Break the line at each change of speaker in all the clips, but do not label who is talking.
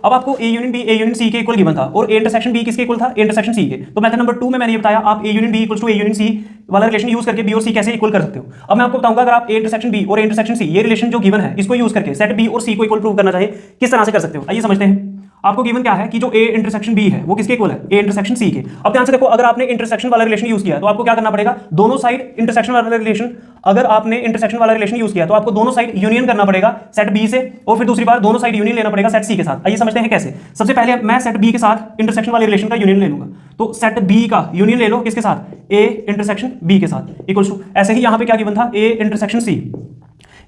अब आपको A union B A union C के इक्वल गिवन था और ए इंटरसेक्शन बी किसके इक्वल था, ए इंटरसेक्शन सी के। तो मेथड नंबर 2 में मैंने ये बताया आप A union B equals to A union C वाला रिलेशन यूज करके बी और सी कैसे इक्वल कर सकते हो। अब मैं आपको बताऊंगा अगर आप ए इंटरसेक्शन बी और ए इंटरसेक्शन सी ये रिलेशन जो गिवन है इसको यूज करके सेट बी और सी को इक्वल प्रूव करना चाहे किस तरह से कर सकते हो। आइए समझते हैं। आपको गिवन क्या है कि जो ए इंटरसेक्शन बी है वो किसके इक्वल है, ए इंटरसेक्शन सी के। अब ध्यान से देखो अगर आपने इंटरसेक्शन वाला रिलेशन यूज किया तो आपको क्या करना पड़ेगा, दोनों साइड इंटरसेक्शन वाला रिलेशन, अगर आपने इंटरसेक्शन वाला रिलेशन यूज किया तो आपको दोनों साइड यूनियन करना पड़ेगा सेट बी से और फिर दूसरी बार दोनों साइड यूनियन लेना पड़ेगा सेट सी के साथ। आइए समझते हैं कैसे। सबसे पहले मैं सेट बी के साथ इंटरसेक्शन वाले रिलेशन का यूनियन ले लूंगा, तो सेट बी का यूनियन ले लो किसके साथ, ए इंटरसेक्शन बी के साथ इक्वल्स टू, ऐसे ही यहां पे क्या गिवन था, A intersection C.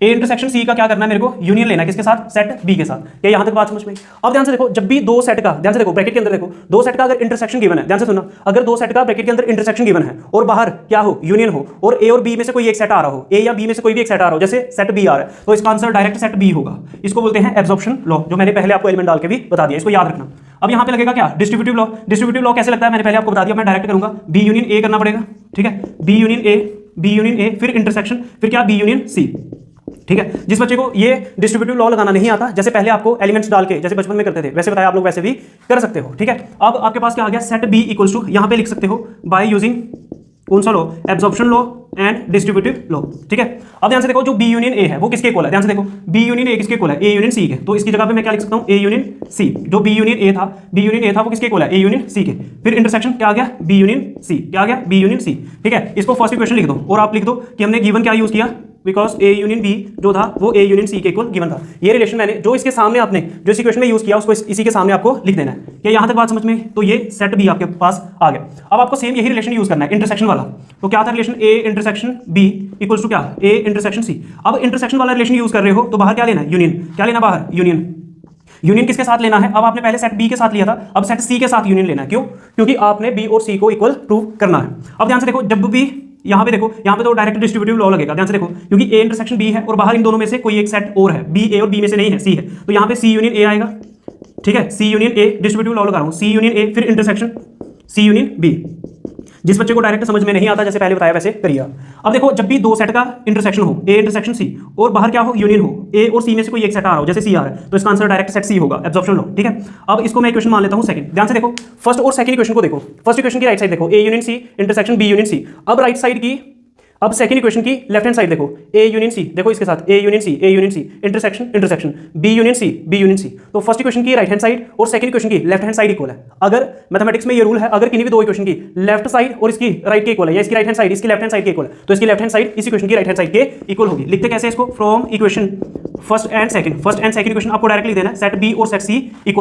A intersection C का क्या करना है मेरे को, यूनियन लेना है किसके साथ, सेट बी के साथ। क्या यहां तक बात समझ में? अब ध्यान से देखो जब भी दो सेट का, ध्यान से देखो ब्रैकेट के अंदर देखो, दो सेट का अगर इंटरसेक्शन गिवन है, ध्यान से सुनना, अगर दो सेट का ब्रैकेट के अंदर इंटरसेक्शन गिवन है और बाहर क्या हो, यूनियन हो, और ए और बी में से कोई एक सेट आ रहा हो, ए या बी में से कोई भी एक सेट आ रहा हो, जैसे सेट बी आ रहा है, तो इसका आंसर डायरेक्ट सेट बी होगा। इसको बोलते हैं एब्जॉर्प्शन लॉ, जो मैंने पहले आपको एलिमेंट डाल के भी बता दिया, इसको याद रखना। अब यहां पे लगेगा क्या, डिस्ट्रीब्यूटिव लॉ। डिस्ट्रीब्यूटिव लॉ कैसे लगता है मैंने पहले आपको बता दिया, मैं डायरेक्ट करूंगा, बी यूनियन ए करना पड़ेगा, ठीक है, B union A, B union A, फिर इंटरसेक्शन, फिर क्या, बी यूनियन सी। ठीक है, जिस बच्चे को ये डिस्ट्रीब्यूटिव लॉ लगाना नहीं आता, जैसे पहले आपको एलिमेंट्स डाल के जैसे बचपन में करते थे वैसे बताया, आप लोग वैसे भी कर सकते हो। ठीक है, अब आपके पास क्या आ गया, सेट बी इक्वल्स टू, यहां पे लिख सकते हो बाय यूजिंग कौन सा law, absorption law and distributive law. ठीक है, अब ध्यान से देखो जो बी यूनियन ए है वो किसके इक्वल है, ध्यान से देखो बी यूनियन ए किसके इक्वल है, ए यूनियन सी के। तो इसकी जगह पे मैं क्या लिख सकता हूं, ए यूनियन सी। जो बी यूनियन ए था, बी यूनियन ए था वो किसके इक्वल है, ए यूनियन सी के। फिर इंटरसेक्शन क्या आ गया, बी यूनियन सी, क्या आ गया, बी यूनियन सी। ठीक है, इसको फर्स्ट इक्वेशन लिख दो और आप लिख दो कि हमने गिवन क्या यूज किया, बिकॉज ए यूनियन बी जो था वो ए यूनियन सी के इक्वल गिवन था। ये रिलेशन मैंने जो इसके सामने आपने जो इस इक्वेशन में यूज किया उसको इसी के सामने आपको लिख देना है। क्या यहां तक बात समझ में? तो ये सेट बी आपके पास आ गया। अब आपको सेम यही रिलेशन यूज करना है इंटरसेक्शन वाला। तो क्या था relation, A intersection B equals to क्या, ए इंटरसेक्शन सी। अब इंटरसेक्शन वाला रिलेशन यूज कर रहे हो तो बाहर क्या लेना है, यूनियन। क्या लेना बाहर, यूनियन। यूनियन किसके साथ लेना है, अब आपने पहले सेट बी के साथ लिया था, अब सेट सी के साथ यूनियन लेना है। क्यों? क्योंकि आपने बी और सी को इक्वल प्रूव करना है। अब ध्यान से देखो जब भी यहां पे देखो, यहां पे तो डायरेक्ट डिस्ट्रीब्यूटिव लॉ लगेगा। ध्यान से देखो क्योंकि ए इंटरसेक्शन बी है और बाहर इन दोनों में से कोई एक सेट और है, बी ए और बी में से नहीं है, सी है, तो यहां पे सी यूनियन ए आएगा। ठीक है, सी यूनियन ए, डिस्ट्रीब्यूटिव लॉ लगा रहा हूं, सी यूनियन ए, फिर इंटरसेक्शन सी यूनियन बी। जिस बच्चे को डायरेक्ट समझ में नहीं आता जैसे पहले बताया वैसे करिए। अब देखो जब भी दो सेट का इंटरसेक्शन हो, ए इंटरसेक्शन सी, और बाहर क्या हो, यूनियन हो, ए और सी में से कोई एक सेट आ रहा हो, जैसे सी आ रहा है, तो इसका आंसर डायरेक्ट सेट सी होगा, एब्जॉर्प्शन लॉ। ठीक है, अब इसको मैं इक्वेशन मान लेता हूं सेकंड। ध्यान से देखो फर्स्ट और सेकंड इक्वेशन को देखो, फर्स्ट इक्वेशन की राइट साइड देखो, A union C intersection B union C. अब राइट साइड की, अब सेकंड इक्वेशन की लेफ्ट हैंड साइड देखो, ए यूनियन सी, देखो इसके साथ A union C, A union C, intersection intersection, B union C, B union C. तो first equation की राइट हैंड साइड और सेकंड इक्वेशन की लेफ्ट हैंड साइड इक्वल है। अगर मैथमेटिक्स में ये रूल है, अगर किन्हीं भी दो इक्वेशन की लेफ्ट साइड और इसकी राइट के इक्वल है, या इसकी राइट हैंड साइड इसकी लेफ्ट हैंड साइड के इक्वल है, तो इसकी लेफ्ट हैंड साइड इस इक्वेशन की राइट हैंड साइड के इक्वल होगी। लिखते कैसे इसको, from equation first and second, first and second equation आपको डायरेक्टली देना है, सेट बी और सेट सी इक्वल